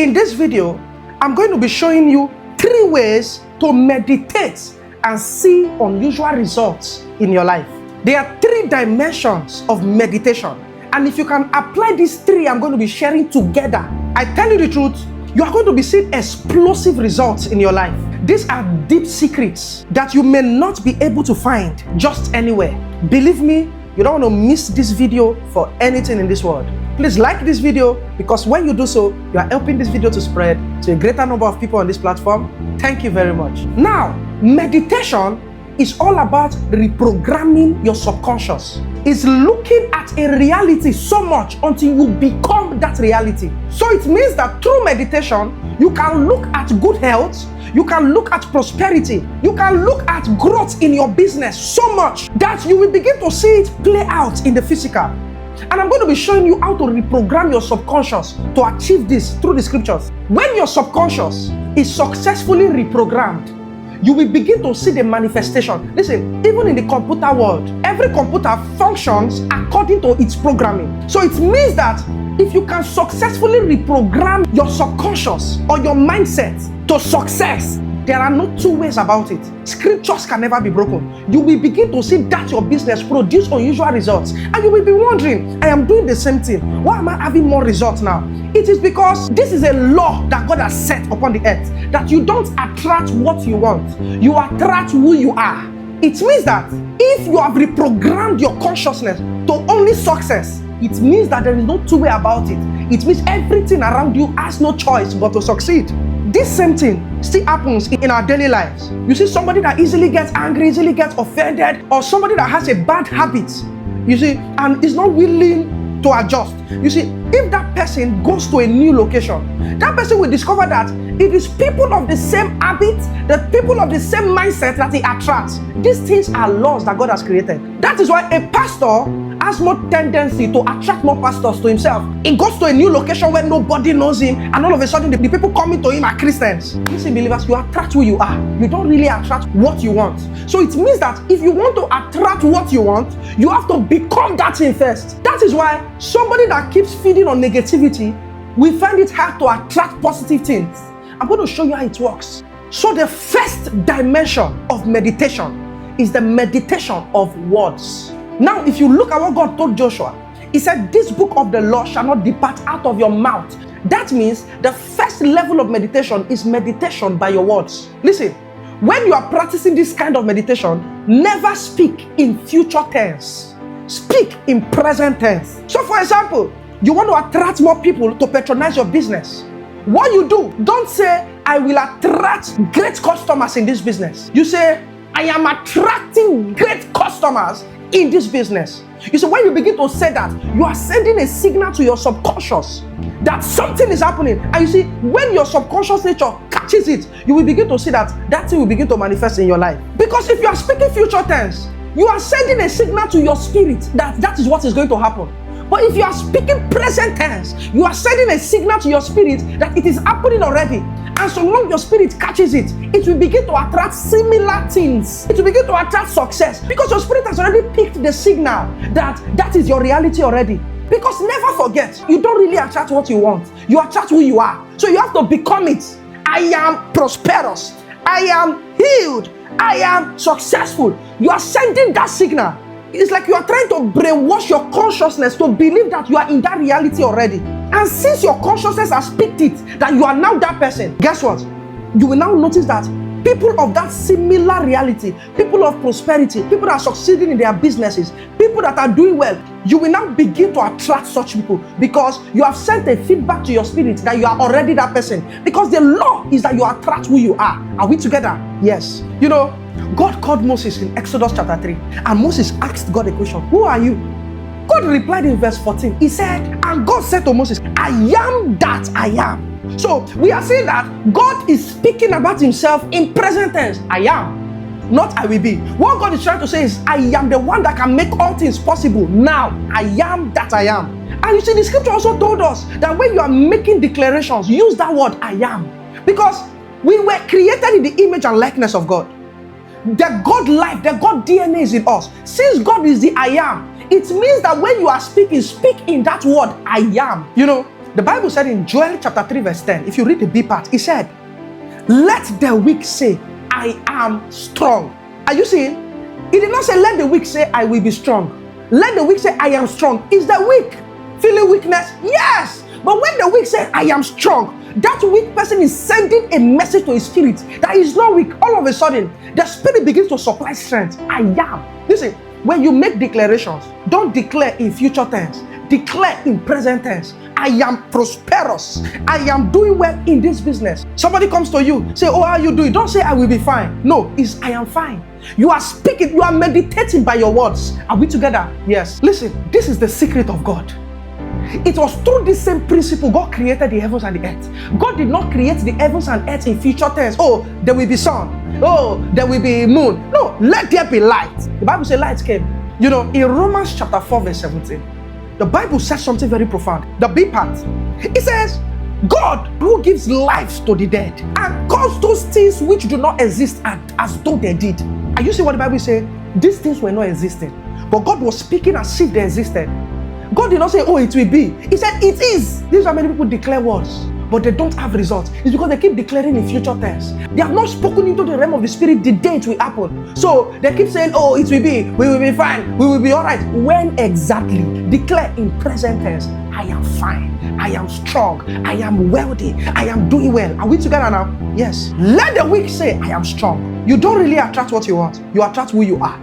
In this video, I'm going to be showing you 3 ways to meditate and see unusual results in your life. There are 3 dimensions of meditation, and if you can apply these 3 I'm going to be sharing together, I tell you the truth, you are going to be seeing explosive results in your life. These are deep secrets that you may not be able to find just anywhere. Believe me, you don't want to miss this video for anything in this world. Please like this video, because when you do so, you are helping this video to spread to a greater number of people on this platform. Thank you very much. Now, meditation is all about reprogramming your subconscious. It's looking at a reality so much until you become that reality. So it means that through meditation, you can look at good health, you can look at prosperity, you can look at growth in your business so much that you will begin to see it play out in the physical. And I'm going to be showing you how to reprogram your subconscious to achieve this through the scriptures. When your subconscious is successfully reprogrammed, you will begin to see the manifestation. Listen, even in the computer world, every computer functions according to its programming. So it means that if you can successfully reprogram your subconscious or your mindset to success, there are no 2 ways about it. Scriptures can never be broken. You will begin to see that your business produce unusual results. And you will be wondering, I am doing the same thing. Why am I having more results now? It is because this is a law that God has set upon the earth, that you don't attract what you want. You attract who you are. It means that if you have reprogrammed your consciousness to only success, it means that there is no 2 way about it. It means everything around you has no choice but to succeed. This same thing still happens in our daily lives. You see somebody that easily gets angry, easily gets offended, or somebody that has a bad habit, you see, and is not willing to adjust. You see, if that person goes to a new location, that person will discover that it is people of the same habits, the people of the same mindset that he attracts. These things are laws that God has created. That is why a pastor has more tendency to attract more pastors to himself. He goes to a new location where nobody knows him, and all of a sudden the people coming to him are Christians. Listen, believers, you attract who you are. You don't really attract what you want. So it means that if you want to attract what you want, you have to become that thing first. That is why somebody that keeps feeding on negativity, we find it hard to attract positive things. I'm going to show you how it works. So the first dimension of meditation is the meditation of words. Now, if you look at what God told Joshua, he said, this book of the law shall not depart out of your mouth. That means the first level of meditation is meditation by your words. Listen, when you are practicing this kind of meditation, never speak in future tense. Speak in present tense. So for example, you want to attract more people to patronize your business. What you do, don't say, I will attract great customers in this business. You say, I am attracting great customers in this business. You see, when you begin to say that, you are sending a signal to your subconscious that something is happening. And you see, when your subconscious nature catches it, you will begin to see that that thing will begin to manifest in your life. Because if you are speaking future tense, you are sending a signal to your spirit that that is what is going to happen. But if you are speaking present tense, you are sending a signal to your spirit that it is happening already. And so long your spirit catches it, it will begin to attract similar things. It will begin to attract success, because your spirit has already picked the signal that that is your reality already. Because never forget, you don't really attract what you want. You attract who you are. So you have to become it. I am prosperous. I am healed. I am successful. You are sending that signal. It's like you are trying to brainwash your consciousness to believe that you are in that reality already. And since your consciousness has picked it, that you are now that person, guess what? You will now notice that people of that similar reality, people of prosperity, people that are succeeding in their businesses, people that are doing well, you will now begin to attract such people, because you have sent a feedback to your spirit that you are already that person. Because the law is that you attract who you are. Are we together? Yes. You know, God called Moses in Exodus chapter 3, and Moses asked God a question. Who are you? God replied in verse 14. He said, and God said to Moses, I am that I am. So we are saying that God is speaking about himself in present tense. I am, not I will be. What God is trying to say is, I am the one that can make all things possible. Now, I am that I am. And you see, the scripture also told us that when you are making declarations, use that word I am. Because we were created in the image and likeness of God. The God life, the God DNA is in us. Since God is the I am, it means that when you are speaking, speak in that word I am. You know, The Bible said in Joel chapter 3 verse 10, if you read the B part, it said, let the weak say, I am strong. Are you seeing? It did not say, let the weak say, I will be strong. Let the weak say, I am strong. Is the weak feeling weakness? Yes. But when the weak say, I am strong, that weak person is sending a message to his spirit that is not weak. All of a sudden, the spirit begins to supply strength. I am. Listen, when you make declarations, don't declare in future tense. Declare in present tense. I am prosperous. I am doing well in this business. Somebody comes to you, say, oh, how are you doing? Don't say, I will be fine. No, it's I am fine. You are speaking, you are meditating by your words. Are we together? Yes. Listen, this is the secret of God. It was through this same principle God created the heavens and the earth. God did not create the heavens and earth in future tense. Oh, there will be sun. Oh, there will be moon. No, let there be light. The Bible says light came. You know, in Romans chapter 4 verse 17, the Bible says something very profound. The B part. It says, God who gives life to the dead and calls those things which do not exist as though they did. Are you seeing what the Bible says? These things were not existing, but God was speaking as if they existed. God did not say, oh, it will be. He said, it is. These are many people declare words, but they don't have results. It's because they keep declaring in future tense. They have not spoken into the realm of the spirit the day it will happen. So they keep saying, oh, it will be. We will be fine. We will be all right. When exactly? Declare in present tense. I am fine. I am strong. I am wealthy. I am doing well. Are we together now? Yes. Let the weak say, I am strong. You don't really attract what you want. You attract who you are.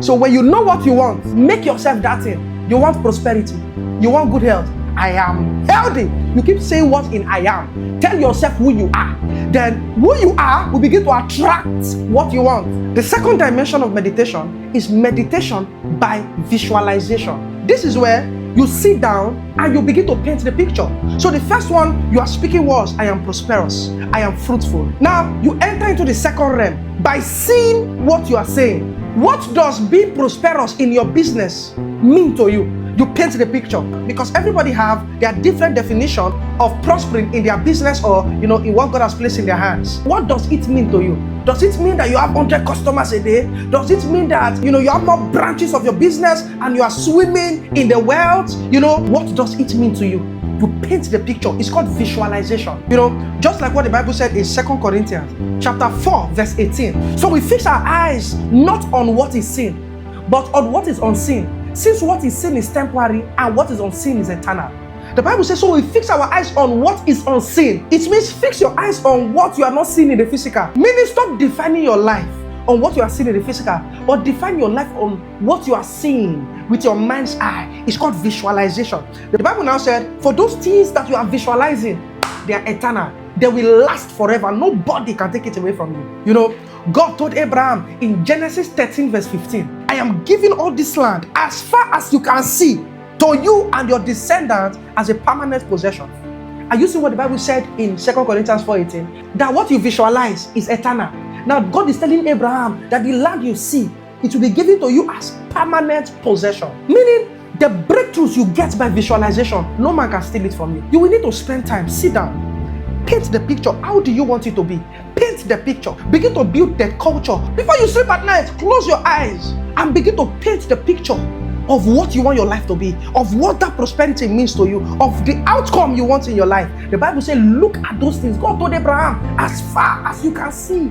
So when you know what you want, make yourself that thing. You want prosperity. You want good health. I am healthy. You keep saying what in I am. Tell yourself who you are. Then who you are will begin to attract what you want. The second dimension of meditation is meditation by visualization. This is where you sit down and you begin to paint the picture. So the first one you are speaking was, I am prosperous. I am fruitful. Now you enter into the second realm by seeing what you are saying. What does being prosperous in your business mean to you? You paint the picture, because everybody have their different definition of prospering in their business or in what God has placed in their hands. What does it mean to you? Does it mean that you have 100 customers a day? Does it mean that you have more branches of your business and you are swimming in the wealth? What does it mean to you? You paint the picture. It's called visualization. Just like what the Bible said in 2 Corinthians chapter 4 verse 18. So we fix our eyes not on what is seen, but on what is unseen. Since what is seen is temporary and what is unseen is eternal. The Bible says, so we fix our eyes on what is unseen. It means fix your eyes on what you are not seeing in the physical. Meaning stop defining your life on what you are seeing in the physical, but define your life on what you are seeing with your mind's eye. It's called visualization. The Bible now said, for those things that you are visualizing, they are eternal. They will last forever. Nobody can take it away from you. God told Abraham in Genesis 13 verse 15, I am giving all this land as far as you can see to you and your descendants as a permanent possession. Are you seeing what the Bible said in 2 Corinthians 4:18? That what you visualize is eternal. Now God is telling Abraham that the land you see, it will be given to you as permanent possession. Meaning the breakthroughs you get by visualization, no man can steal it from you. You will need to spend time, sit down, paint the picture. How do you want it to be? Paint the picture. Begin to build the culture. Before you sleep at night, close your eyes and begin to paint the picture of what you want your life to be, of what that prosperity means to you, of the outcome you want in your life. The Bible says, look at those things. God told Abraham, as far as you can see.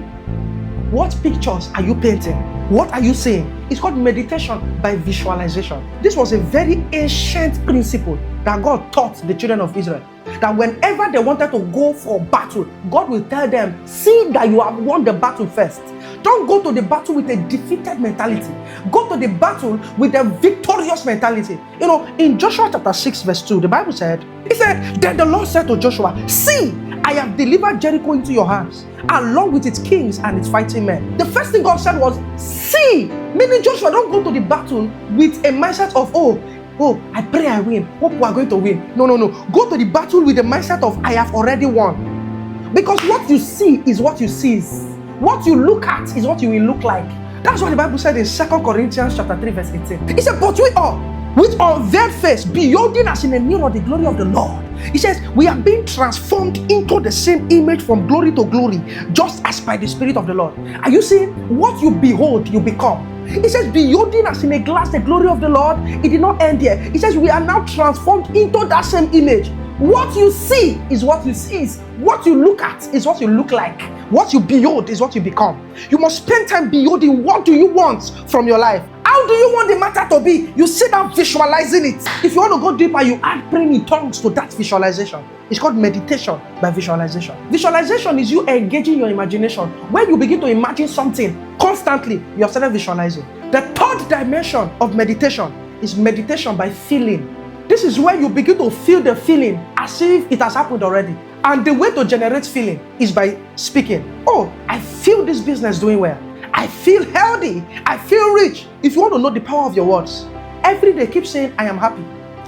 What pictures are you painting? What are you saying? It's called meditation by visualization. This was a very ancient principle that God taught the children of Israel. That whenever they wanted to go for battle, God will tell them, see that you have won the battle first. Don't go to the battle with a defeated mentality. Go to the battle with a victorious mentality. In Joshua chapter 6 verse 2, the Bible said, then the Lord said to Joshua, see, I have delivered Jericho into your hands, along with its kings and its fighting men. The first thing God said was, see. Meaning Joshua, don't go to the battle with a mindset of, oh, I pray I win. Hope we are going to win. No. Go to the battle with the mindset of, I have already won. Because what you see is what you see. What you look at is what you will look like. That's what the Bible said in 2 Corinthians chapter 3 verse 18. It said, but we all, with unveiled face, beholding as in a mirror the glory of the Lord. He says, we are being transformed into the same image from glory to glory, just as by the Spirit of the Lord. Are you seeing? What you behold, you become. He says, beholding as in a glass the glory of the Lord. It did not end here. He says, we are now transformed into that same image. What you see is what you see. What you look at is what you look like. What you behold is what you become. You must spend time beholding what do you want from your life. How do you want the matter to be? You sit down visualizing it. If you want to go deeper, you add praying in tongues to that visualization. It's called meditation by visualization. Visualization is you engaging your imagination. When you begin to imagine something constantly, you have started visualizing. The third dimension of meditation is meditation by feeling. This is where you begin to feel the feeling as if it has happened already. And the way to generate feeling is by speaking. Oh, I feel this business doing well. I feel healthy. I feel rich. If you want to know the power of your words, every day keep saying, I am happy.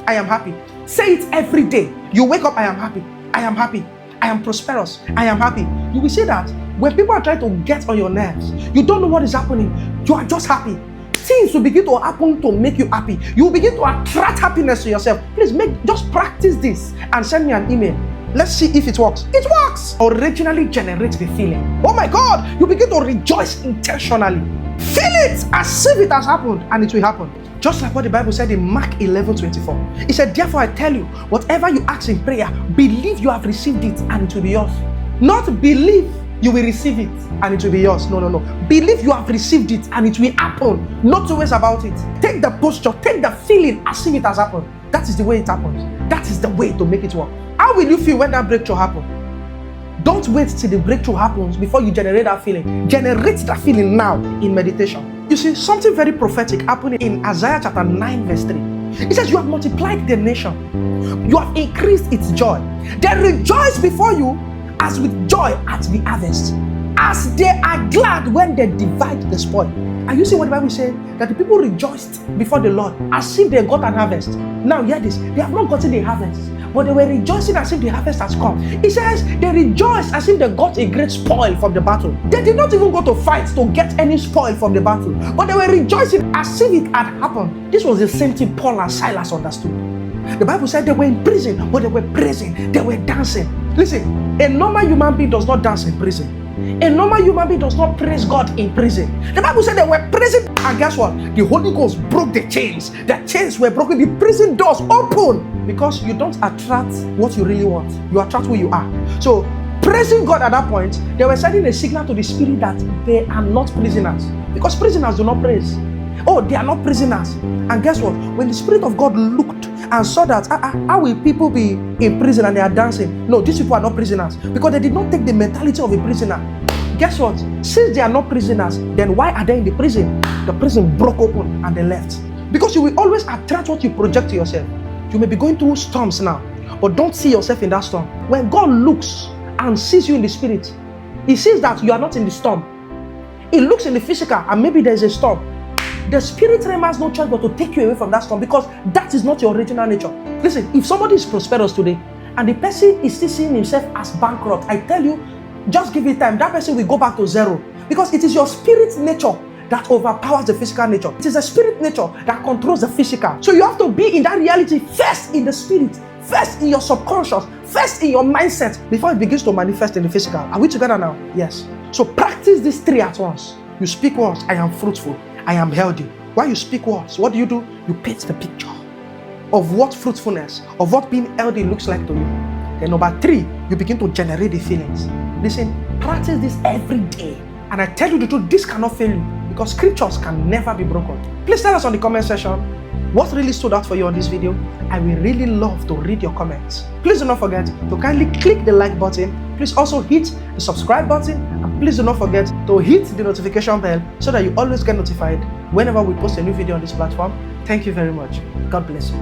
I am happy. Say it every day. You wake up, I am happy. I am happy. I am prosperous. I am happy. You will see that when people are trying to get on your nerves, you don't know what is happening. You are just happy. Things will begin to happen to make you happy. You will begin to attract happiness to yourself. Please just practice this and send me an email. Let's see if it works. It works. Originally generate the feeling. Oh my God, you begin to rejoice intentionally. Feel it as if it has happened, and it will happen. Just like what the Bible said in Mark 11:24. It said, therefore I tell you, whatever you ask in prayer, believe you have received it and it will be yours. Not believe you will receive it and it will be yours. No. Believe you have received it and it will happen. Not two ways about it. Take the posture, take the feeling as if it has happened. That is the way it happens. That is the way to make it work. How will you feel when that breakthrough happens? Don't wait till the breakthrough happens before you generate that feeling. Generate that feeling now in meditation. You see, something very prophetic happening in Isaiah chapter 9 verse 3. It says, you have multiplied the nation. You have increased its joy. They rejoice before you as with joy at the harvest, as they are glad when they divide the spoil. And you see what the Bible is saying? That the people rejoiced before the Lord as if they got an harvest. Now hear this, they have not gotten the harvest, but they were rejoicing as if the harvest has come. It says they rejoiced as if they got a great spoil from the battle. They did not even go to fight to get any spoil from the battle, but they were rejoicing as if it had happened. This was the same thing Paul and Silas understood. The Bible said they were in prison, but they were praising, they were dancing. Listen, a normal human being does not dance in prison. A normal human being does not praise God in prison. The Bible said they were praising, and guess what? The Holy Ghost broke the chains. The chains were broken, the prison doors open. Because you don't attract what you really want, you attract who you are. So, praising God at that point, they were sending a signal to the spirit that they are not prisoners. Because prisoners do not praise. Oh, they are not prisoners. And guess what? When the Spirit of God looked and saw that, how will people be in prison and they are dancing? No, these people are not prisoners. Because they did not take the mentality of a prisoner. Guess what? Since they are not prisoners, then why are they in the prison? The prison broke open and they left. Because you will always attract what you project to yourself. You may be going through storms now, but don't see yourself in that storm. When God looks and sees you in the spirit, He sees that you are not in the storm. He looks in the physical and maybe there is a storm. The spirit realm has no choice but to take you away from that storm, because that is not your original nature. Listen, if somebody is prosperous today and the person is still seeing himself as bankrupt, I tell you, just give it time. That person will go back to zero, because it is your spirit nature that overpowers the physical nature. It is the spirit nature that controls the physical. So you have to be in that reality first in the spirit, first in your subconscious, first in your mindset, before it begins to manifest in the physical. Are we together now? Yes. So practice these three at once. You speak words, I am fruitful, I am healthy. While you speak words, what do? You paint the picture of what fruitfulness, of what being healthy looks like to you. Then number 3, you begin to generate the feelings. Listen, practice this every day. And I tell you the truth, this cannot fail you, because scriptures can never be broken. Please tell us on the comment section what really stood out for you on this video. I will really love to read your comments. Please do not forget to kindly click the like button. Please also hit the subscribe button, and please do not forget to hit the notification bell so that you always get notified whenever we post a new video on this platform. Thank you very much. God bless you.